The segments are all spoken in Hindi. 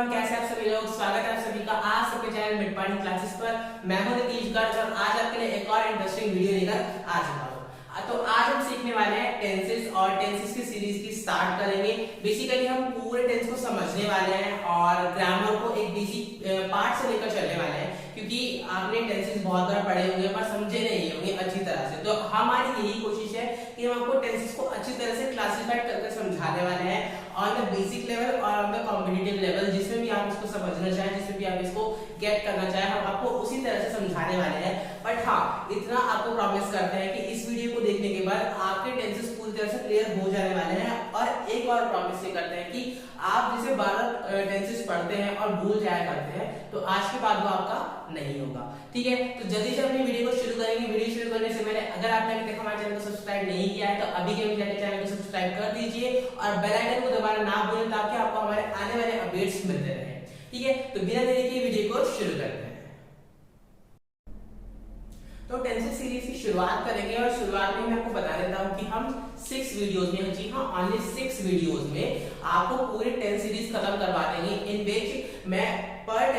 एवरीवन, कैसे आप सभी लोग। स्वागत है आप सभी का आज सबके चैनल मिडपानी क्लासेस पर। मैं हूं नीतीश गर्ग और आज आपके लिए एक और इंटरेस्टिंग वीडियो लेकर आ चुका हूं। तो आज हम सीखने वाले हैं टेंसेस और टेंसेस की सीरीज की स्टार्ट करेंगे। बेसिकली हम पूरे टेंस को समझने वाले हैं और ग्रामर को एक बेसिक पार्ट से लेकर चलने वाले हैं, क्योंकि आपने टेंसेस बहुत बार पढ़े होंगे पर समझे नहीं होंगे अच्छी तरह से। तो हमारी यही कोशिश है कि हम आपको टेंसेस को अच्छी तरह से क्लासिफाइड करके समझाने वाले हैं ऑन द बेसिक लेवल और ऑन द कॉम्पिटिटिव लेवल। जिसमें भी आप इसको समझना चाहें, जिसमें भी आप इसको गेट करना चाहें, हम आपको उसी तरह से समझाने वाले हैं। बट हाँ, इतना आपको प्रॉमिस करते हैं कि इस वीडियो को देखने के बाद आपके टेंसेस पूरी तरह से क्लियर हो जाने वाले हैं। और एक और प्रॉमिस ये करते हैं कि आप जैसे 12 टेंसेस पढ़ते हैं और भूल जाया करते हैं, तो आज के बाद वो आपका नहीं होगा। ठीक है, तो जल्दी से अपनी वीडियो को शुरू करेंगे। वीडियो शुरू करने से पहले अगर आपने अभी तक हमारे चैनल को सब्सक्राइब नहीं किया है तो अभी के अभी जाकर चैनल को सब्सक्राइब कर दीजिए और बेल आइकन को दबाना ना भूलें, ताकि आपको हमारे आने वाले अपडेट्स मिलते रहे। ठीक है, तो बिना देरी के वीडियो को शुरू करते हैं। तो टेंसेस सीरीज की शुरुआत करेंगे और शुरुआत में मैं आपको बता देता हूं कि हम 6 वीडियोस में, जी हां, ओनली 6 वीडियोस में आपको पूरे टेंस सीरीज खत्म करवा देंगे। इन विच मैं पर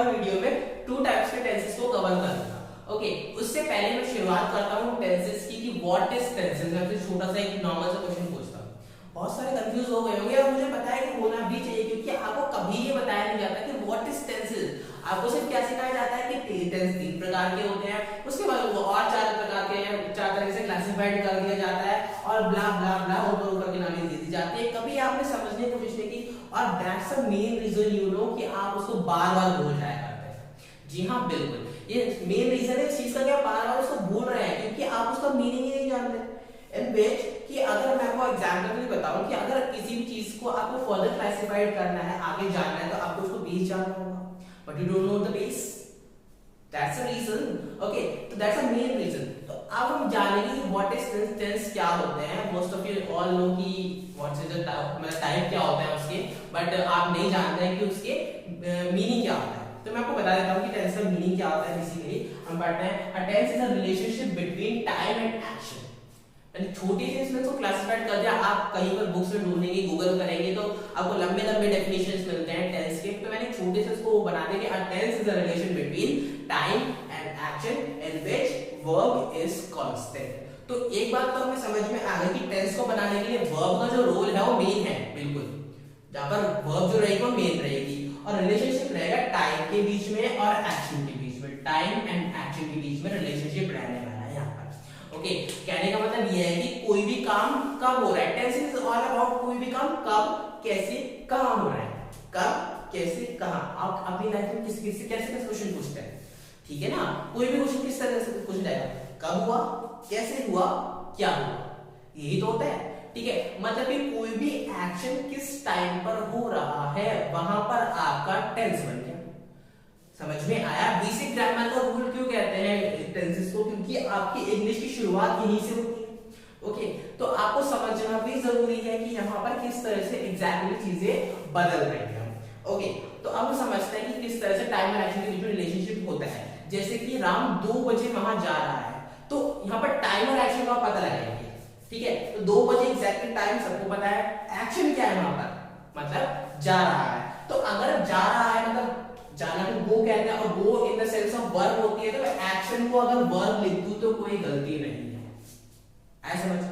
वीडियो में 2 टाइप्स के टेंसेस को कवर करूंगा। ओके, उससे पहले मैं शुरुआत करता हूं टेंसेस की कि व्हाट इज टेंसेस। मैं आपसे छोटा सा एक नॉर्मल सा क्वेश्चन पूछता हूं। बहुत सारे कंफ्यूज हो गए होंगे और मुझे पता है कि होना भी चाहिए, क्योंकि आपको कभी ये बताया नहीं जाता कि व्हाट इज टेंसेस। आपको सिर्फ क्या सिखाया जाता है कि टेंस 3 प्रकार के होते हैं, उसके बाद वो और 4 प्रकार के हैं, 4 तरह से क्लासिफाइड कर दिया जाता है और ब्ला ब्ला ब्ला ऊपर ऊपर की नामें दे दी जाती है। कभी आपने समझने की कोशिश नहीं की और that's the main reason you know कि आप उसको बार-बार भूल जाया करते हैं। जी हां, बिल्कुल, ये मेन रीजन है इस चीज का कि आप बार-बार उसको भूल रहे हैं, क्योंकि आप उसका मीनिंग ही नहीं जानते। इन विच कि अगर मैं आपको एग्जांपल बताऊं कि अगर किसी भी चीज को आपको फर्दर क्लासिफाइड करना है, आगे जानना है, तो आपको उसको बेस जानना होगा, but you don't know the base. That's the reason. Okay, तो दैट्स द मेन रीजन। तो अब हम जानेंगे कि व्हाट इज टेंस, टेंस क्या होते हैं। Most of you all no कि व्हाट इज द टाइप क्या होता है उसके, बट आप नहीं जानते हैं कि उसके मीनिंग क्या होता है। तो मैं आपको बता देता हूं कि टेंस का मीनिंग क्या होता है। बेसिकली हम पढ़ते हैं a tense is a relationship between time and action. यानी छोटी सी इसमें को क्लासिफाइड कर दिया। आप कहीं पर बुक्स में ढूंढेंगे, गूगल करेंगे तो आपको लंबे लंबे डेफिनेशंस मिलते हैं टेंस के। तो मैंने छोटे से इसको बना देंगे a tense is a relation between time and action in which verb is constant. तो एक बात तो हमें समझ में आ गई कि टेंस को बनाने के लिए वर्ब का जो रोल है वो मेन है। बिल्कुल, जहां पर वर्ब जो रहेगी वो मेन रहेगी और रिलेशनशिप रहेगा टाइम के बीच में और एक्शन के बीच में। टाइम एंड एक्शन के बीच में रिलेशनशिप रहने वाला है यहाँ पर। ओके, कहने का मतलब ये है कि कोई भी काम कब हो रहा है। टेंस इज ऑल अबाउट कोई भी काम कब, कैसे, कहां हो रहा है। कब, कैसे, कहां। आप अपनी लाइफ में किस किस से कैसे क्वेश्चन पूछते हैं, ठीक है ना। कोई भी क्वेश्चन किस तरह से पूछ जाएगा, कब हुआ, कैसे हुआ, क्या हुआ, यही तो होता है। ठीक है, मतलब कि कोई भी एक्शन किस टाइम पर हो रहा है, वहां पर आपका टेंस बन गया। समझ में आया। बेसिक ग्रामर का रूल क्यों कहते हैं टेंसेस को, क्योंकि आपकी इंग्लिश की शुरुआत यहीं से होती है। ओके, तो आपको समझना भी जरूरी है कि यहाँ पर किस तरह से एग्जैक्टली चीजें बदल रही हैं। ओके, तो अब हम समझते हैं कि किस तरह से टाइम और एक्शन के बीच में रिलेशनशिप होता है। जैसे कि राम 2 बजे वहां जा रहा है, तो यहाँ पर टाइम और एक्शन का पता लगाएंगे। ठीक है, तो 2 बजे एग्जैक्टली टाइम सबको पता है। एक्शन क्या है वहां पर, मतलब जा रहा है। तो अगर जा रहा है मतलब जाना को गो कहते हैं और go in the sense of verb होती है, तो एक्शन को अगर वर्ब लिख दूं तो कोई गलती नहीं है। ऐसा समझ,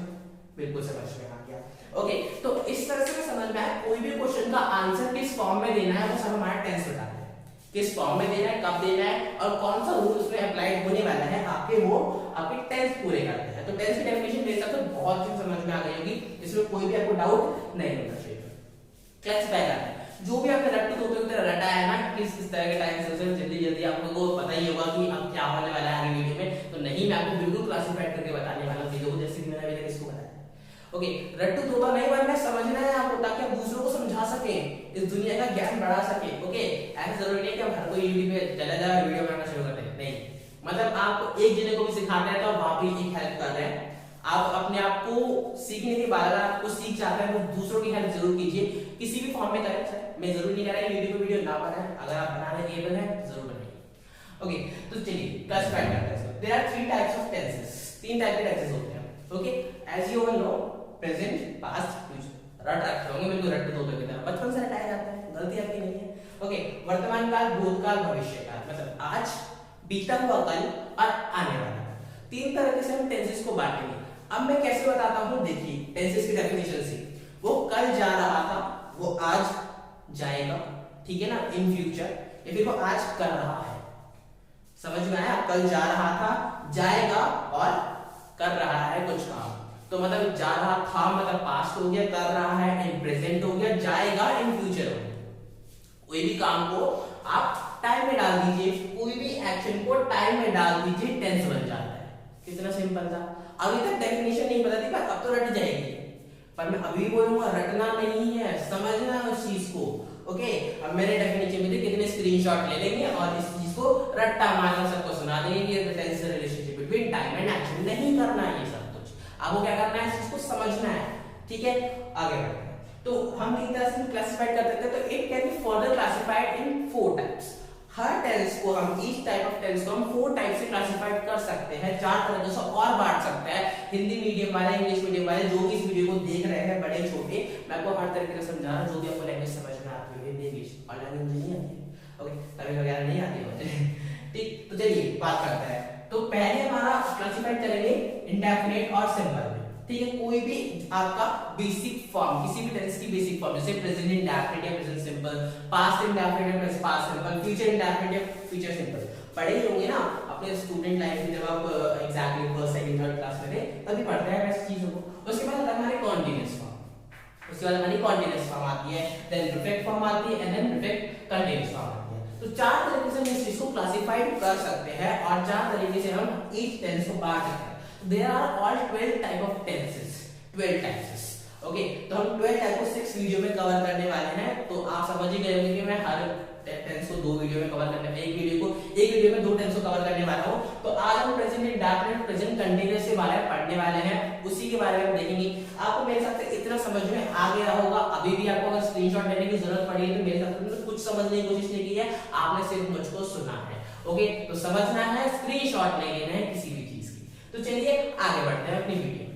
बिल्कुल समझ में आ गया। ओके, तो इस तरह से समझ में आया। कोई भी क्वेश्चन का आंसर किस फॉर्म में देना है वो सब हमारा टेंस बताता है। किस फॉर्म में देना है, कब देना है और कौन सा रूल उसमें अप्लाइड होने वाला है, आपके वो आपके टेंस पूरे करते हैं। तो टेंस की डेफिनेशन मेरे हिसाब से बहुत चीज समझ में आ गई होगी, इसमें कोई भी आपको डाउट नहीं होना चाहिए। क्लासिफाई करना है जो भी आपने रट्टू तोते की तरह रटा है ना, किस किस तरह के टाइम से जल्दी जल्दी आपको पता ही होगा कि अब क्या होने वाला है आगे वीडियो में। तो नहीं, मैं आपको बिल्कुल क्लासिफाइड करके बताने वाला हूं चीजों को, जैसे कि मैंने अभी तक इसको बताया। ओके, रट्टू तोता नहीं बनना है, समझना है आपको, ताकि आप दूसरों को समझा सके, इस दुनिया का ज्ञान बढ़ा सके। ओके, ऐसा जरूरी नहीं है कि हम हर कोई यूट्यूब पे चला जाए वीडियो बनाना शुरू कर दें, नहीं। मतलब आप एक जने को भी सिखाते हैं तो आप वहां पे एक हेल्प कर रहे हैं। आप अपने आप को सीखने के बाद अगर आप कुछ सीख चाहते हैं तो दूसरों की हेल्प जरूर कीजिए, किसी भी फॉर्म में करें। मैं जरूर नहीं कह रहा है वीडियो ना बनाएं, अगर आप बनाने एबल हैं जरूर बनाइए। ओके, तो चलिए क्लासिफाई करते हैं। There are 3 types of tenses. 3 type के टेंसेस होते हैं। Okay, as you all know, present, past, future. रट रखे होंगे बिल्कुल रट्टू तोते की तरह, बचपन से रटाया जाता है, गलती आपकी नहीं। वर्तमान काल, भूतकाल, भविष्य काल, मतलब आज, बीता हुआ कल और आने वाला। तीन तरीके से हम टेंसेस को बांटेंगे। अब मैं कैसे बताता हूं, देखिए टेंसेस की डेफिनेशन से। वो कल जा रहा था, वो आज जाएगा, ठीक है ना, इन फ्यूचर, या फिर वो आज कर रहा है। समझ में आया? कल जा रहा था, जाएगा और कर रहा है कुछ काम। तो मतलब जा रहा था मतलब पास्ट हो गया, कर रहा है इन प्रेजेंट हो गया, जाएगा इन फ्यूचर हो गया। कोई भी काम को आप टाइम में डाल दीजिए, कोई भी एक्शन को टाइम में डाल दीजिए, टेंस बन जाता है। कितना सिंपल था। अभी तक डेफिनेशन नहीं पता थी, पर अब तो रट जाएगी। पर मैं अभी बोलूंगा, रटना नहीं है, समझना है उस चीज को। ओके, अब मैंने डेफिनेशन में कितने स्क्रीनशॉट ले लेंगे और इस चीज को रट्टा मारकर सबको सुना देंगे कि tense relationship between time and action. नहीं करना है ये सब कुछ, आपको क्या करना है, इस चीज को समझना है। ठीक है, आगे बढ़ते हैं। तो हम एक तरह से क्लासिफाइड कर सकते हैं, तो it can be further classified in 4 types. हर टेंस को हम, ईच टाइप ऑफ टेंस को हम 4 टाइप से क्लासिफाइड कर सकते हैं, 4 तरीके से और बांट सकते हैं। हिंदी मीडियम वाले, इंग्लिश मीडियम वाले, जो भी इस वीडियो को देख रहे हैं, बड़े छोटे, मैं आपको हर तरीके से समझा रहा हूं, जो भी आपको लैंग्वेज समझ में आती है, हिंदी इंग्लिश, और लैंग्वेज नहीं आती है, ओके, तमिल वगैरह नहीं आती है मुझे। ठीक, तो चलिए बात करते हैं। तो पहले हमारा क्लासिफाइड करेंगे इंडेफिनिट और सिंपल में। ठीक है, कोई भी आपका बेसिक फॉर्म, किसी भी टेंस की बेसिक फॉर्म, जैसे प्रेजेंट इंडेफिनिट या प्रेजेंट सिंपल, पास्ट इंडेफिनिट या पास्ट सिंपल, फ्यूचर इंडेफिनिट या फ्यूचर सिंपल, पढ़े ही होंगे ना अपने स्टूडेंट लाइफ में, जब आप exactly first second third class में थे, तभी पढ़ते हैं ऐसी चीजों को। उसके बाद हमारे कॉन्टिन्यूअस फॉर्म, उसके बाद हमारी कॉन्टिन्यूअस फॉर्म आती है, देन रिफ्लेक्ट फॉर्म आती है, and then reflect continuous form आती है। तो 4 तरीके से हम इस चीज को क्लासिफाइड कर सकते हैं और 4 तरीके से हम ईच टेंस को बांट सकते हैं। There are all 12 type of tenses, 12 types. Okay, तो हम 12 टाइप को 6 वीडियो में कवर करने वाले हैं। तो आप समझ ही गए होंगे कि मैं हर टेंस को 2 वीडियो में कवर करने, एक वीडियो में 2 टेंस को कवर करने वाला हूं। तो आज हम प्रेजेंट इंडेफिनिट, प्रेजेंट कंटीन्यूअस के बारे में पढ़ने वाले हैं, उसी के बारे में हम देखेंगे। आपको मेरे हिसाब से इतना समझ में आ गया होगा। अभी भी आपको अगर स्क्रीनशॉट लेने की जरूरत पड़ी है तो मेरे हिसाब से कुछ समझने की कोशिश नहीं की है, आपने सिर्फ मुझको सुना है। ओके, तो समझना है, स्क्रीनशॉट नहीं लेना है किसी भी चीज की। तो चलिए आगे बढ़ते हैं अपनी वीडियो में।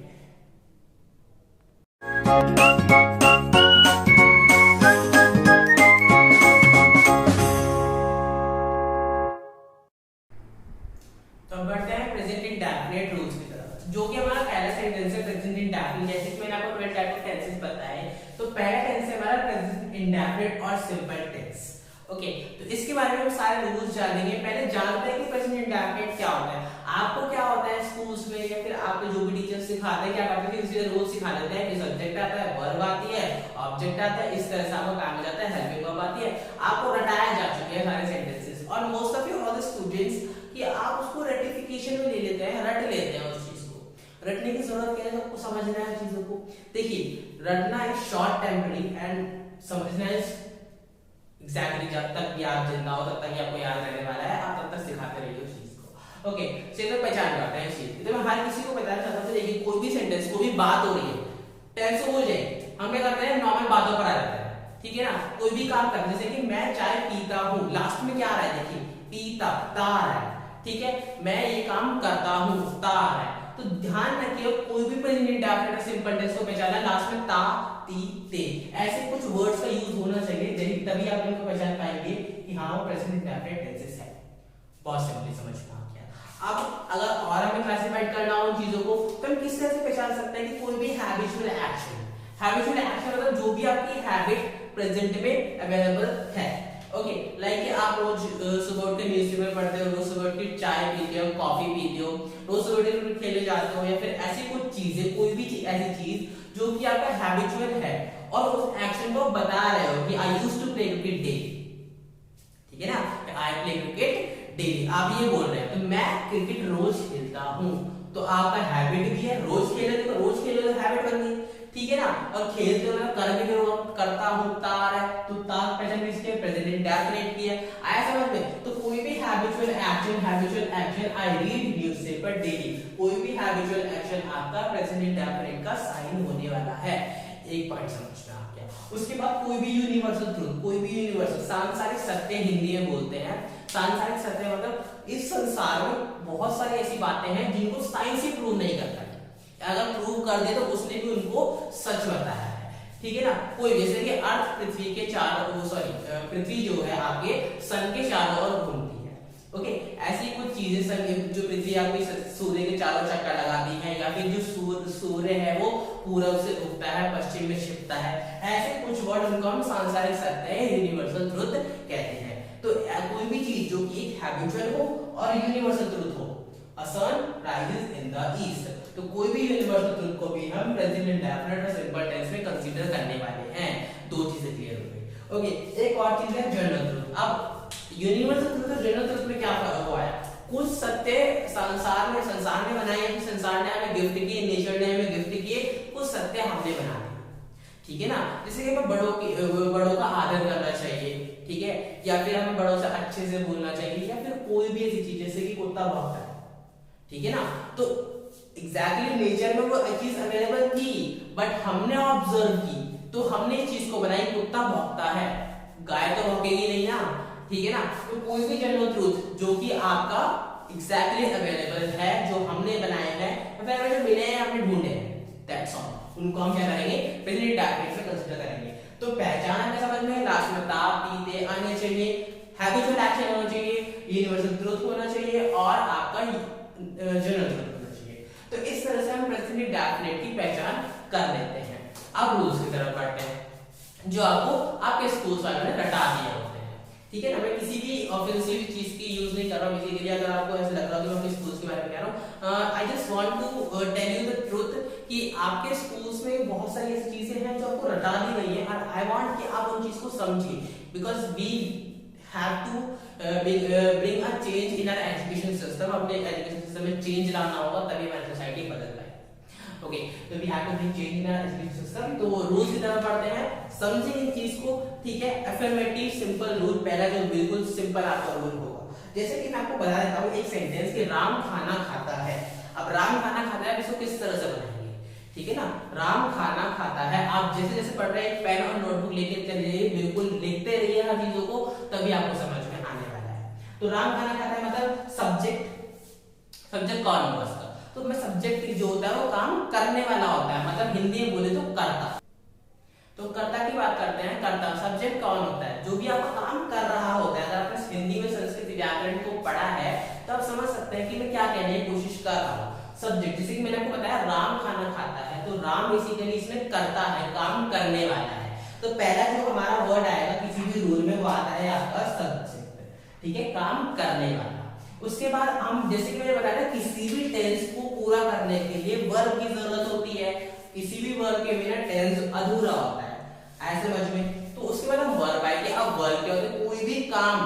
तो अब बढ़ते हैं प्रेजेंट इंडेफिनिट रूल्स की तरफ, जो कि हमारा पहला सेंटेंस है प्रेजेंट इंडेफिनिट। जैसे कि मैंने आपको 12 टाइप ऑफ टेंसेस बताए, तो पहला टेंस है हमारा प्रेजेंट इंडेफिनिट और सिंपल टेंस। ओके, तो इसके बारे में हम सारे रूल्स जानेंगे। पहले जानते हैं कि प्रेजेंट इंडेफिनिट क्या होता है। आपको क्या होता है स्कूल्स में या फिर आपको जो भी टीचर सिखाते हैं, क्या करते हैं, इसलिए रोज सिखा देते हैं कि सब्जेक्ट आता है, वर्ब आती है, ऑब्जेक्ट आता है, इस तरह से आपका काम हो जाता है, हेल्पिंग वर्ब आती है, आपको रटाया जा चुके हैं सारे सेंटेंसेस। और most of you all the students कि आप उसको रेटिफिकेशन में ले लेते हैं, रट लेते हैं उस चीज को। रटने की जरूरत क्या है, आपको समझना है चीजों को। देखिए, रटना इज शॉर्ट टेम्पररी एंड समझना इज एग्जैक्टली जब तक कि आप जिंदा हो तब तक ही आपको याद रहने वाला है, आप तब तक सिखाते रहिए उस चीज को। ओके, चलिए तो पहचान करते हैं इस चीज। तो मैं हर किसी को बताना चाहता हूं, देखिए कोई भी सेंटेंस, कोई भी बात हो रही है, टेंस हो जाए, हम क्या करते हैं, नॉर्मल बातों पर आ जाते हैं। ठीक है ना, कोई भी काम करते हैं, जैसे कि मैं चाय पीता हूं, लास्ट में क्या आ रहा है, देखिए पीता, ता आ रहा है। ठीक है, मैं ये काम करता हूं, ता आ रहा है। तो ध्यान रखिए, कोई भी प्रेजेंट इंडेफिनिट सिंपल टेंस को पहचानना, लास्ट में ता, ती, ते, ऐसे कुछ वर्ड्स का यूज होना चाहिए, तभी आप इनको पहचान पाएंगे कि हाँ वो प्रेजेंट इंडेफिनिट टेंसेस है। बहुत सिंपली समझ में आ गया। अब अगर और हमें क्लासिफाइड करना हो चीजों को, तो हम किस तरह से पहचान सकते हैं कि कोई भी हैबिचुअल एक्शन, हैबिचुअल एक्शन मतलब जो भी आपकी हैबिट प्रेजेंट में अवेलेबल है। ओके, लाइक आप रोज सुबह उठ के न्यूज़पेपर पढ़ते हो, रोज सुबह उठ के चाय पीते हो, कॉफी पीते हो, रोज सुबह उठ के खेलने जाते हो, या फिर ऐसी कुछ चीजें, कोई भी ऐसी चीज जो कि आपका हैबिचुअल है और उस एक्शन को बता रहे हो कि I used to play cricket daily. ठीक है ना, आई प्ले क्रिकेट डेली, आप ये बोल रहे हैं तो मैं क्रिकेट रोज खेलता हूं, तो आपका हैबिट भी है, रोज खेलोगे तो रोज खेलोगे तो हैबिट बन गई। ठीक है ना, और खेलते हो ना, कर भी रहे हो, करता हूं, तार है, तो तार प्रेजेंट किसके, प्रेजेंट इंडेफिनिट की है। आया समझ में? तो कोई भी habitual action, I read newspaper daily, कोई भी हैबिचुअल एक्शन आपका प्रेजेंट इंडेफिनिट का साइन होने वाला है। एक पॉइंट समझ में आ गया। उसके बाद कोई भी यूनिवर्सल ट्रूथ, कोई भी यूनिवर्सल सांसारिक सत्य हिंदी में बोलते हैं। सांसारिक सत्य मतलब इस संसार में बहुत सारी ऐसी बातें हैं जिनको साइंस ही प्रूव नहीं करता है, अगर प्रूव कर दे तो उसने भी उनको सच बताया है। ठीक है ना, कोई जैसे कि अर्थ पृथ्वी के चारों, पृथ्वी जो है आपके सन के चारों ओर घूमती है। ओके, ऐसी कुछ चीजें जो पृथ्वी आपकी सूर्य के चारों चक्कर लगाती है, या फिर जो सूर्य है वो पूरब से उगता है पश्चिम में छिपता है, ऐसे कुछ वर्ड उनको हम सांसारिक सत्य यूनिवर्सल ट्रुथ कहते हैं। तो कोई भी चीज जो कि एक हैबिचुअल हो और यूनिवर्सल ट्रुथ हो, a sun rises in the east, तो कोई भी यूनिवर्सल ट्रुथ को भी हम प्रेजेंट इंडेफिनिट और सिंपल टेंस में कंसीडर करने वाले हैं। दो चीजें क्लियर हो गई। ओके, एक और चीज है जनरल ट्रुथ। अब यूनिवर्सल ट्रुथ और जनरल ट्रुथ में क्या फर्क हुआ है? कुछ सत्य संसार ने बनाए हैं, संसार ने हमें गिफ्ट किए, नेचर ने हमें गिफ्ट किए, कुछ सत्य हमने बना दिए, ठीक है ना। जैसे कि हमें बड़ों का आदर करना चाहिए, ठीक है, या फिर हमें बड़ों से अच्छे से बोलना चाहिए, या फिर कोई भी ऐसी चीज जैसे कि कुत्ता भौंकता है, ठीक है ना। तो एग्जैक्टली नेचर में वो चीज अवेलेबल थी, बट हमने ऑब्जर्व की तो हमने इस चीज को बनाई, कुत्ता भौंकता है, गाय तो भौंकेगी नहीं ना, ठीक है ना। तो कोई भी जनरल ट्रूथ जो कि आपका एग्जैक्टली अवेलेबल है, जो हमने बनाए हैं, फिर जो मिले हैं हमने ढूंढे हैं, दैट्स ऑल, उनको हम क्या करेंगे? प्रेजेंट इंडेफिनिट में कंसीडर करेंगे। तो पहचान हमें समझ में लाक्षणिकता पीते आने चाहिए, हैबिचुअल एक्शन होना चाहिए, यूनिवर्सल ट्रूथ होना चाहिए, और आपका जनरल ट्रूथ होना चाहिए। तो इस तरह से हम प्रेजेंट इंडेफिनिट की पहचान कर लेते हैं। अब रूल्स की तरफ बढ़ते हैं, जो आपको आपके स्कूल वालों ने रटा दिए होते हैं, ठीक है ना। मैं किसी भी ऑफेंसिव चीज की यूज नहीं कर रहा हूं, बेसिकली अगर आपको ऐसा लग रहा है कि मैं अपने स्कूल्स के बारे में कह रहा हूं, I just want to tell you the truth कि आपके स्कूल्स में बहुत सारी ऐसी चीजें हैं जो आपको रटा दी गई हैं, और आई वांट कि आप उन चीज को समझिए, because we have to bring a change in our education system. अपने एजुकेशन सिस्टम में चेंज लाना होगा, तभी हमारी सोसाइटी बदल पाएगी। ओके, तो we have to bring change in our education system. तो रूल्स की तरफ पढ़ते हैं, समझें इन चीज को, ठीक है। अफर्मेटिव सिंपल रूल, पहला जो बिल्कुल सिंपल आपका रूल होगा, जैसे कि मैं आपको बता देता हूं एक सेंटेंस कि राम खाना खाता है। अब राम खाना खाता है, इसको किस तरह से बनाएंगे, ठीक है ना। राम खाना खाता है, आप जैसे जैसे पढ़ रहे हैं पेन और नोटबुक लेके चलिए, बिल्कुल लिखते रहिए हर चीजों को, तभी आपको समझ में आने वाला है। तो राम खाना खाता है मतलब सब्जेक्ट कौन होगा इसका? तो मैं सब्जेक्ट जो होता है वो काम करने वाला होता है, मतलब हिंदी में बोले तो कर्ता। तो कर्ता की बात करते हैं, कर्ता सब्जेक्ट कौन होता है? जो भी आप काम कर रहा होता है। अगर आपने हिंदी में संस्कृत व्याकरण को पढ़ा है तो आप समझ सकते हैं कि मैं क्या कहने की कोशिश कर रहा हूँ। सब्जेक्ट, जैसे कि मैंने आपको बताया राम खाना खाता है, तो राम बेसिकली इसमें करता है, काम करने वाला है। तो पहला जो हमारा वर्ड आएगा किसी भी रूल में वो आता है आपका सब्जेक्ट, ठीक है, काम करने वाला। उसके बाद हम जैसे कि मैंने बताया किसी भी टेंस को पूरा करने के लिए वर्ब की जरूरत होती है, किसी भी वर्ब के बिना टेंस अधूरा होता है, ऐसे समझ में। तो उसके बाद हम वर्ब आएंगे। अब वर्ब क्या होता है? कोई भी काम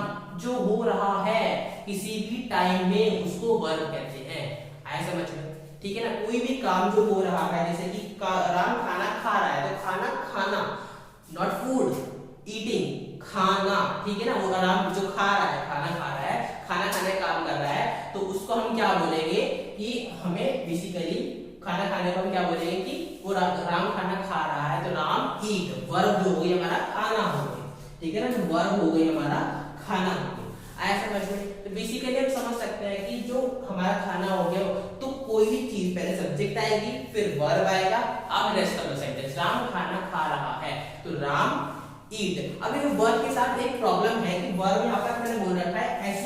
जो हो रहा है किसी भी टाइम में उसको वर्ब कहते हैं, ऐसे समझ में, ठीक है ना। कोई भी काम जो हो रहा है, जैसे कि राम खाना खा रहा है, तो खाना नॉट फूड, ईटिंग, खाना, ठीक है ना। वो राम जो खा रहा है, खाना खा रहा है, खाना खाने का काम कर रहा है, तो उसको हम क्या बोलेंगे कि हमें बेसिकली खाना खाने को हम क्या बोलेंगे कि वो राम खाना खा रहा है, तो राम ईट, वर्ब जो हो गई हमारा खाना हो गया, ठीक है ना। तो वर्ब हो गई हमारा खाना हो गया, ऐसा समझ में। तो बेसिकली हम समझ सकते हैं कि जो हमारा खाना हो गया, तो कोई भी चीज पहले सब्जेक्ट आएगी, फिर वर्ब आएगा, अब rest of the sentence. Ram खाना खा रहा है, तो राम ईट। अब ये वर्ब के साथ एक प्रॉब्लम है कि वर्ब यहाँ पर मैंने बोल रखा है एस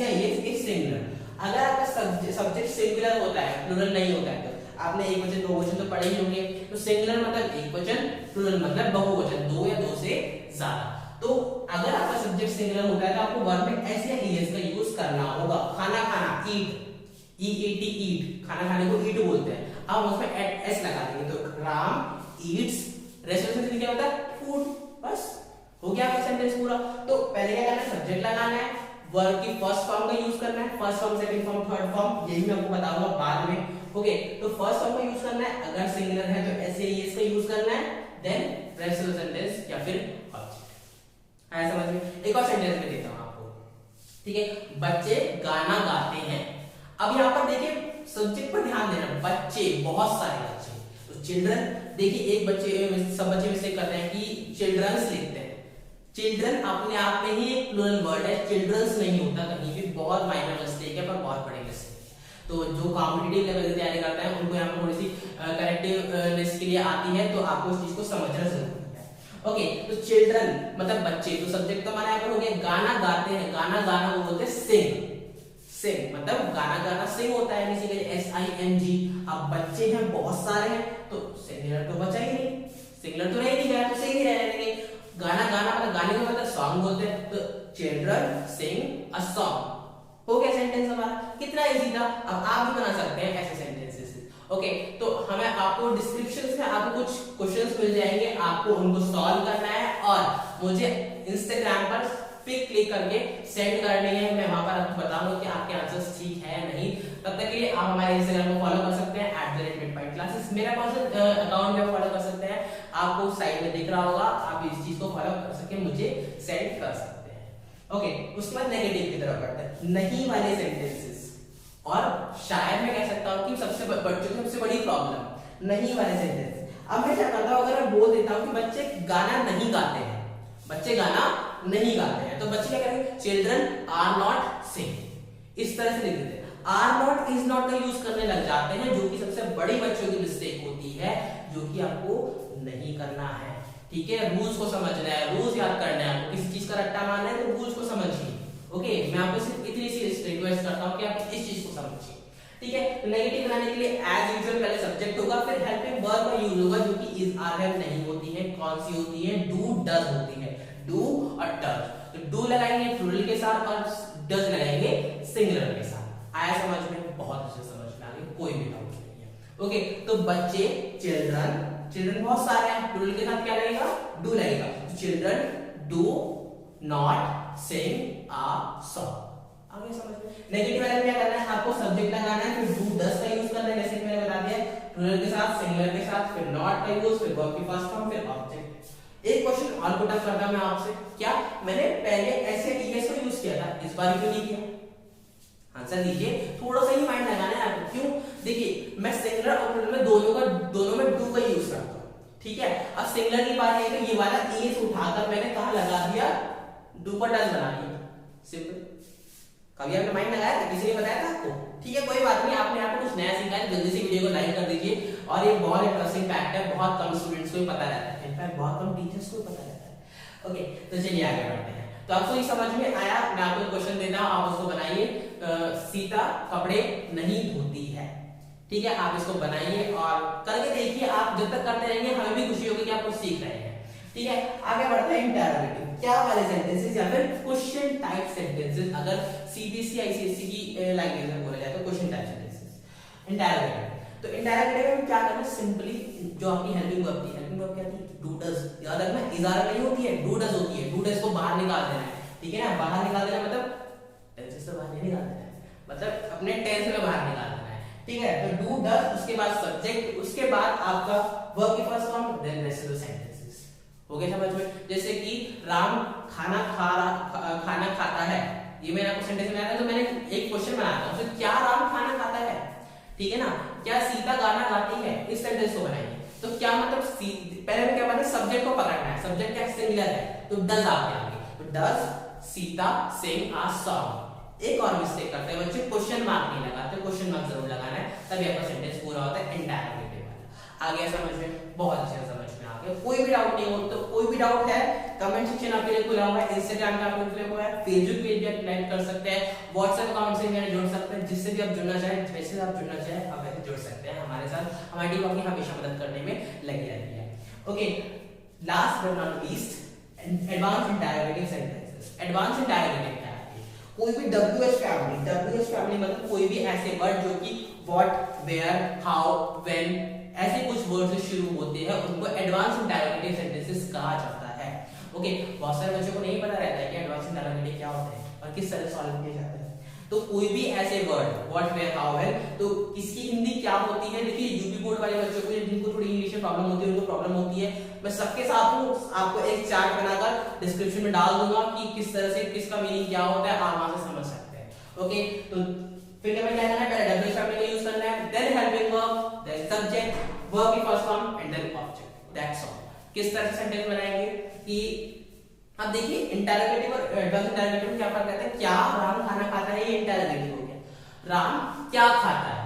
सिंगुलर। अगर आपका सब्जेक्ट सिंगुलर होता है, प्लूरल नहीं होता है, तो आपने एक वचन दो वचन तो पढ़े ही होंगे। तो सिंगुलर मतलब एक वचन, प्लूरल मतलब बहुवचन, दो या दो से ज्यादा। तो अगर आपका सब्जेक्ट सिंगुलर होता है तो आपको वर्ब में एस या ईएस का यूज करना होगा। खाना ईट, ईईटी ईट, खाना खाने को ईट बोलते हैं। अब उसमें एस लगा देंगे, तो राम ईट्स, रेस्टोरेंट क्या होता है? फूड। बस हो गया आपका सेंटेंस पूरा। तो पहले क्या करना है? सब्जेक्ट लगाना है, वर्ब की फर्स्ट फॉर्म का यूज करना है, first form, second form, third form, यही मैं आपको बताऊंगा बाद में। ओके, तो फर्स्ट फॉर्म का यूज करना है, अगर सिंगुलर है तो एस या ईएस का यूज करना है, then rest of the sentence या फिर ऑब्जेक्ट, है समझ में। एक और सेंटेंस में देता हूं आपको, ठीक है। बच्चे गाना गाते हैं। अब यहाँ पर देखिए सब्जेक्ट पर ध्यान देना, बच्चे, बहुत सारे बच्चे। तो चिल्ड्रन, देखिए एक बच्चे, सब बच्चे मिस्टेक करते हैं कि चिल्ड्रंस लिखते हैं। चिल्ड्रन अपने आप में ही एक प्लूरल वर्ड है, चिल्ड्रंस नहीं होता कहीं भी, बहुत माइनर मिस्टेक है पर बहुत बड़ी मिस्टेक है। तो जो कॉम्पिटिटिव लेवल की तैयारी करते हैं उनको यहाँ पर थोड़ी सी करेक्टिवनेस के लिए आती है, तो आपको इस चीज को समझना जरूरी है। ओके, तो चिल्ड्रन मतलब बच्चे, तो सब्जेक्ट तो हमारा यहाँ पर हो गया गाना गाते हैं, गाना गाना वो बोलते हैं सिंग, सिंग मतलब गाना गाना सिंग होता है बेसिकली SING। अब बच्चे हैं बहुत सारे हैं तो सिंगुलर तो बचा ही नहीं, सिंगुलर तो रह ही नहीं गया, तो सिंग ही रहेंगे। गाना गाना मतलब गाने का मतलब सॉन्ग बोलते हैं, तो चिल्ड्रन सिंग अ सॉन्ग, हो गया सेंटेंस हमारा, कितना इजी था। अब आप भी बना सकते हैं ऐसे सेंटेंसेस। ओके, तो हमें आपको डिस्क्रिप्शन में आपको कुछ क्वेश्चंस मिल जाएंगे, आपको उनको सॉल्व करना है और मुझे इंस्टाग्राम पर पिक क्लिक करके सेंड करनी है। मैं वहां पर आपको बताऊंगा कि आपके आंसर्स ठीक है या नहीं। तब तक के लिए आप हमारे इंस्टाग्राम को फॉलो कर सकते हैं @midpointclasses, मेरा अकाउंट में फॉलो कर सकते हैं, आपको साइड में दिख रहा होगा, आप इस चीज को फॉलो कर सके, मुझे सेंड कर सकते हैं। ओके, उसके बाद नेगेटिव की तरफ बढ़ते हैं, नहीं वाले सेंटेंसेस, और शायद मैं कह सकता हूं कि बच्चों की सबसे बड़ी प्रॉब्लम नहीं वाले सेंटेंस। अब मैं क्या करता हूं, अगर मैं बोल देता हूं कि बच्चे गाना नहीं गाते हैं, बच्चे गाना नहीं गाते हैं, तो बच्चे क्या करेंगे, चिल्ड्रन आर नॉट सिंग, इस तरह से लिख देते हैं। आर नॉट इज नॉट का यूज करने लग जाते हैं, जो कि सबसे बड़ी बच्चों की मिस्टेक होती है, जो कि आपको नहीं करना है। ठीक है, रूल्स को समझना है, रूल्स याद करना है, आपको किसी चीज का रट्टा मारना है तो रूल्स को समझिए। ओके, मैं आपको सिर्फ इतनी सी रिक्वेस्ट करता हूं कि आप इस चीज को समझिए। ठीक है, तो नेगेटिव बनाने के लिए एज यूजुअल पहले सब्जेक्ट होगा, फिर हेल्पिंग वर्ब का यूज होगा, जो कि इज आर हैव नहीं होती है, कौन सी होती है, डू डज होती है, डू और डज। तो डू लगाएंगे प्लूरल के साथ और डज लगाएंगे सिंगुलर के साथ। आया समझ में? बहुत अच्छे समझ में आ गई, कोई भी डाउट नहीं है। ओके, तो बच्चे चिल्ड्रन, चिल्ड्रन बहुत सारे हैं, प्लूरल के साथ क्या लगेगा, डू लगेगा। Children do not sing a song. आगे समझ में? नेगेटिव वाले में क्या करना है, आपको सब्जेक्ट लगाना है, फिर डू डज का यूज करना है, जैसे मैंने बता दिया, प्लूरल के साथ, सिंगुलर के साथ, फिर नॉट का यूज, फिर वर्ब की फर्स्ट फॉर्म, फिर ऑब्जेक्ट। एक क्वेश्चन और पुट अप करता मैं आपसे, क्या मैंने पहले ऐसे टीएस को यूज किया था, इस बार क्यों नहीं किया? आंसर दीजिए, थोड़ा सा ही माइंड लगाना है आपको। क्यों? देखिए, मैं सिंगुलर और प्लूरल में दोनों में डू का यूज करता हूं। ठीक है, अब सिंगुलर की बात है तो ये वाला एस उठाकर मैंने कहां लगा दिया, डू पर डज बना दिया, सिंपल। कभी आपने माइंड लगाया था, किसी ने बताया था आपको? ठीक है, कोई बात नहीं, आपने यहाँ पे कुछ नया सीखा है, जल्दी से वीडियो को लाइक कर दीजिए। और ये बहुत इंटरेस्टिंग फैक्ट है, बहुत कम स्टूडेंट्स को पता रहता है, इनफैक्ट बहुत कम टीचर्स को पता रहता है। ओके, तो चलिए आगे बढ़ते हैं। तो आपको ये समझ में आया, मैं आपको क्वेश्चन देता हूं, आप उसको बनाइए। सीता कपड़े नहीं धोती है। ठीक है, आप इसको बनाइए और करके देखिए, आप जब तक करते रहेंगे हमें भी खुशी होगी कि आप कुछ सीख रहे हैं। ठीक है, आगे बढ़ते हैं इंटरोगेटिव, क्या वाले सेंटेंसेस या फिर क्वेश्चन टाइप सेंटेंसेस, अगर सीबीएसई आईसीएसई की लैंग्वेज में बोला जाए तो क्वेश्चन टाइप सेंटेंसेस। इंटरोगेटिव, तो इंटरोगेटिव में क्या करना है, सिंपली जो आपकी हेल्पिंग वर्ब थी, हेल्पिंग वर्ब क्या थी, डू डज, याद रखना, इजारा नहीं होती है, डू डज होती है। डू डज को बाहर निकाल देना है, ठीक है ना, बाहर निकाल देना मतलब टेंस से बाहर नहीं निकाल देना है, मतलब अपने टेंस में बाहर निकाल देना है। ठीक है, तो डू डज, उसके बाद सब्जेक्ट, उसके बाद आपका वर्ब की first form, then rest of the sentences. हो गया समझ में? जैसे कि राम खाना खाता है, ये मैंने आपको सेंटेंस में आया था, तो मैंने एक क्वेश्चन बनाया था, तो क्या राम खाना खाता है? ठीक है ना, क्या सीता गाना गाती है? इस सेंटेंस को बनाइए। तो क्या मतलब, पहले में क्या बात है, सब्जेक्ट को पकड़ना है, सब्जेक्ट क्या सिंगुलर है, तो डज आपके आगे, तो does Sita sing a song. एक और मिस्टेक करते हैं बच्चे, क्वेश्चन मार्क नहीं लगाते, क्वेश्चन मार्क जरूर लगाना है, तभी आपका सेंटेंस पूरा होता है इंटरोगेटिव वाला। आ गया समझ में? बहुत अच्छे से समझ में आ गया। कोई भी डाउट नहीं हो तो कोई भी डाउट है, कमेंट सेक्शन आपके लिए खुला हुआ है, इंस्टाग्राम का आपके लिए खुला हुआ है, फेसबुक पेज भी आप लाइक कर सकते हैं, व्हाट्सएप अकाउंट से मेरे जुड़ सकते हैं, जिससे भी आप जुड़ना चाहें, जैसे आप जुड़ना चाहें आप वैसे जुड़ सकते हैं हमारे साथ। हमारी टीम आपकी हमेशा मदद करने में लगी रहती है। Okay, last but not least, advance interrogative sentences. Advance interrogative क्या है? कोई भी WH फैमिली मतलब कोई भी ऐसे वर्ड जो कि व्हाट, वेयर, हाउ, व्हेन, ऐसे कुछ वर्ड से शुरू होते हैं, उनको एडवांस इंटरोगेटिव सेंटेंसेस कहा जाता है। ओके, बहुत सारे बच्चों को नहीं पता रहता है कि एडवांस इंटरोगेटिव क्या होता है और किस तरह सॉल्व किया जाता है। तो कोई भी ऐसे word what, where, how, when, तो इसकी हिंदी क्या होती है? देखिए, यूपी बोर्ड वाले बच्चों को, जिनको थोड़ी इंग्लिश में प्रॉब्लम होती है, उनको प्रॉब्लम होती है, मैं सबके साथ हूं, आपको एक चार्ट बनाकर डिस्क्रिप्शन में डाल दूंगा कि किस तरह से किसका मीनिंग क्या होता है, आप वहां से समझ सकते हैं। ओके, तो फिर हमें क्या करना है, पहले WH फैमिली का यूज करना है, then helping verb, then subject, verb की first form and then object, that's all. किस तरह से सेंटेंस बनाएंगे कि अब देखिए, इंटरोगेटिव और एडवांस इंटरोगेटिव में क्या फर्क रहता है? क्या राम खाना खाता है, ये इंटरोगेटिव हो गया, राम क्या खाता है,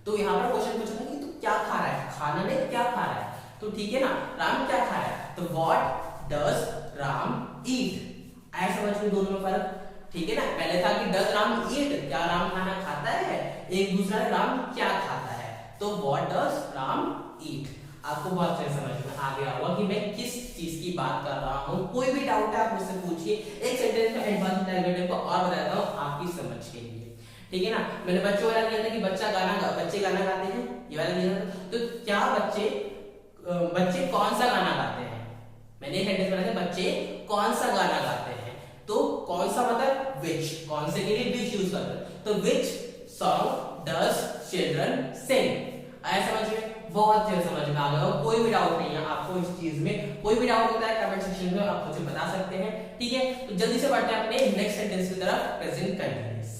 तो यहाँ पर क्वेश्चन पूछा था कि तू क्या खा रहा है, खाना नहीं क्या खा रहा है, तो ठीक है ना, राम क्या खा रहा है, तो व्हाट डज राम ईट। आया समझ में दोनों में फर्क? ठीक है ना, पहले था कि डज राम ईट, क्या राम खाना खाता है, एक दूसरा राम क्या खाता है, तो व्हाट डज राम ईट। आपको बहुत अच्छे समझ में आ गया होगा कि मैं किस चीज की बात कर रहा हूँ। कोई भी डाउट है आप मुझसे पूछिए, एक सेंटेंस में एडवांस इंटरोगेटिव को और बताता हूँ आपकी समझ के लिए। ठीक है ना, मैंने बच्चों वाला लिया था कि बच्चे गाना गाते हैं, ये वाला लिया था। तो क्या बच्चे कौन सा गाना गाते हैं? मैंने एक सेंटेंस बनाया था, बच्चे कौन सा गाना गाते हैं, तो कौन सा मतलब विच, कौन से के लिए विच यूज करते हैं, तो विच सॉन्ग डज चिल्ड्रन सिंग। आया समझ में? बहुत अच्छे समझ में आ गया। कोई भी डाउट नहीं है आपको इस चीज में, कोई भी डाउट होता है कमेंट सेक्शन में आप मुझे बता सकते हैं। ठीक है, तो जल्दी से बढ़ते हैं अपने नेक्स्ट सेंटेंस की तरफ, प्रेजेंट कंटीन्यूअस।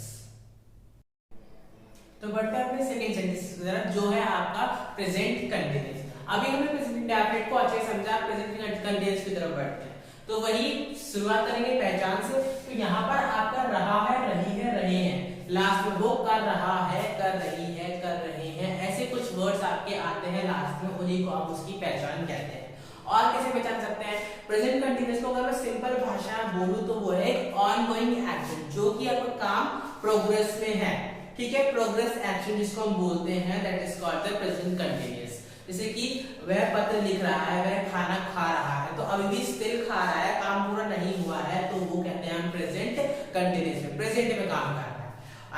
तो बढ़ते हैं अपने सेकंड सेंटेंस की तरफ जो है आपका प्रेजेंट कंटीन्यूअस। अभी हमने प्रेजेंट इंडेफिनिट को अच्छे से समझा, प्रेजेंट कंटीन्यूअस की तरफ बढ़ते हैं। तो वही शुरुआत करेंगे पहचान से। तो यहाँ पर आपका रहा है, रही है, रहे हैं, लास्ट में वो कर रहा है, कर रही है, कर रहे हैं, ऐसे कुछ वर्ड्स आपके आते हैं लास्ट में, उन्हीं को आप उसकी पहचान कहते हैं। और कैसे पहचान सकते हैं प्रेजेंट कंटीन्यूअस को? अगर मैं सिंपल भाषा में बोलूं तो वो है एक ऑनगोइंग एक्शन, जो कि आपका काम प्रोग्रेस में है। ठीक है, प्रोग्रेस एक्शन जिसको हम बोलते हैं, that is called the present continuous. जैसे कि वह पत्र लिख रहा है, वह खाना खा रहा है, तो अभी भी स्टिल खा रहा है, काम पूरा नहीं हुआ है, तो वो कहते हैं हम प्रेजेंट कंटीन्यूअस में, प्रेजेंट में काम कर रहा है।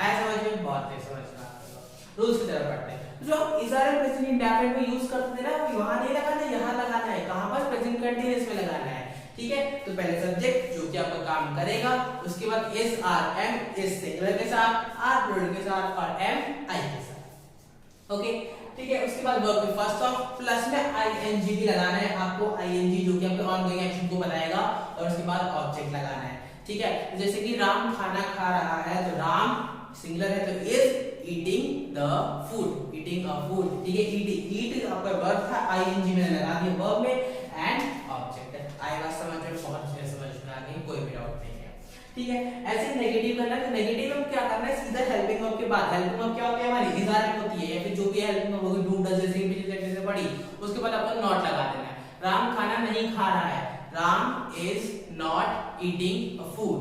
आया समझ में? बहुत तेज समझ में आता है। रूल्स की तरफ बढ़ते हैं। जो हम is are and present indefinite में यूज करते थे ना, वहां नहीं लगाना, यहाँ लगाना है। कहां पर? प्रेजेंट कंटीन्यूअस में लगाना है। ठीक है, तो पहले सब्जेक्ट जो कि आपका काम करेगा, उसके बाद is are, am is singular के साथ, आर प्लूरल के साथ, और एम आई के साथ। ओके, ठीक है, उसके बाद वर्ब में फर्स्ट ऑफ प्लस में आईएनजी भी लगाना है आपको, आईएनजी जो कि आपके ऑनगोइंग एक्शन को बताएगा, और उसके बाद ऑब्जेक्ट लगाना है। ठीक है, जैसे कि राम खाना खा रहा है, तो राम सिंगुलर है तो is eating the food, eating a food. ठीक है, ईट आपका वर्ब था, आईएनजी मैंने लगा दिया वर्ब में, एंड ऑब्जेक्ट। आएगा समझ में? बहुत अच्छे समझ में आ गई, कोई भी डाउट नहीं है। ठीक है, ऐसे नेगेटिव करना है, तो नेगेटिव में क्या करना है, सीधा हेल्पिंग वर्ब के बाद, हेल्पिंग वर्ब क्या होती है हमारी, इज आर होती है, या फिर जो भी हेल्पिंग वर्ब होगी, डू, डज, जैसे जैसे पढ़ी, उसके बाद आपको नॉट लगा देना है। राम खाना नहीं खा रहा है, Ram is not eating a food.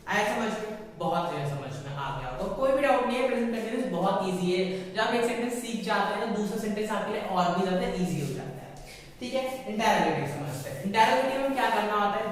आया समझ में? बहुत अच्छे समझ में आ गया होगा, कोई भी डाउट नहीं है। प्रेजेंट कंटीन्यूअस बहुत इजी है, जब आप एक सेंटेंस सीख जाते हैं ना, दूसरा सेंटेंस आपके लिए और भी ज्यादा इजी हो जाता है। ठीक है, इंटरोगेटिव समझते हैं। इंटरोगेटिव में क्या करना होता है,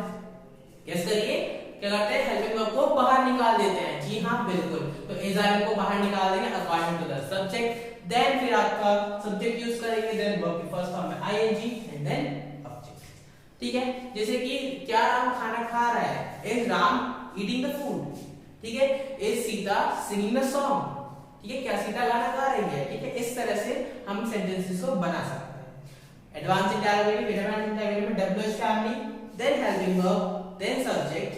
गेस करिए, क्या करते हैं, हेल्पिंग वर्ब को बाहर निकाल देते हैं। जी हाँ, बिल्कुल, तो इज आर को बाहर निकाल देंगे according to the subject, then फिर आपका सब्जेक्ट यूज करेंगे, देन वर्ब की फर्स्ट फॉर्म में आईएनजी, एंड देन ऑब्जेक्ट। ठीक है, जैसे कि क्या राम खाना खा रहा है, is Ram eating the food. ठीक है, is Sita singing the song. ठीक है, क्या सीता गाना गा रही है। ठीक है, इस तरह से हम सेंटेंसेस को बना सकते हैं। एडवांस इंटरोगेटिव, एडवांस इंटरोगेटिव में WH family, then helping verb, then subject,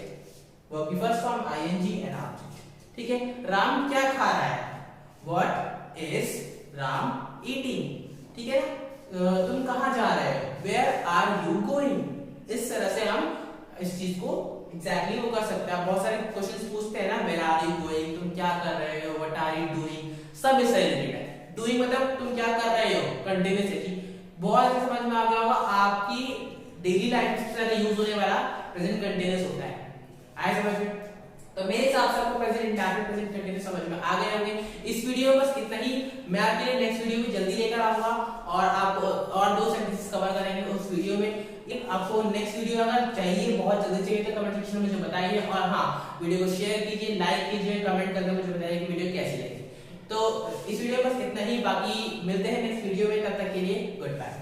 verb की first form ING and object. ठीक है, राम क्या खा रहा है, व्हाट इज राम ईटिंग। ठीक है, तुम कहां जा रहे हो, वेयर आर यू गोइंग। इस तरह से हम इस चीज को एग्जैक्टली वो कर सकते हैं। बहुत सारे क्वेश्चंस पूछते हैं ना, वेयर आर यू गोइंग, तुम क्या कर रहे हो, व्हाट आर यू डूइंग, सब इससे रिलेटेड है। डूइंग मतलब तुम क्या कर रहे हो, कंटिन्यूअस है। बहुत अच्छे समझ में आ गया होगा, आपकी डेली लाइफ से यूज होने वाला प्रेजेंट कंटिन्यूअस होता है। आए समझ में? तो मेरे हिसाब से आपको प्रेजेंट इंडेफिनिट, प्रेजेंट कंटिन्यूअस समझ में आ गए होंगे। इस वीडियो में बस इतना ही, मैं आपके लिए नेक्स्ट वीडियो में जल्दी लेकर आऊंगा, और आप और 2 सेंटेंसेस कवर करेंगे उस वीडियो में। आपको नेक्स्ट वीडियो अगर चाहिए, बहुत जल्दी चाहिए, तो कमेंट सेक्शन में मुझे बताइए, और हाँ, वीडियो को शेयर कीजिए, लाइक कीजिए, कमेंट करके मुझे बताइए कि वीडियो कैसी लगी। तो इस वीडियो में बस इतना ही, बाकी मिलते हैं नेक्स्ट वीडियो में, तब तक के लिए गुड बाय।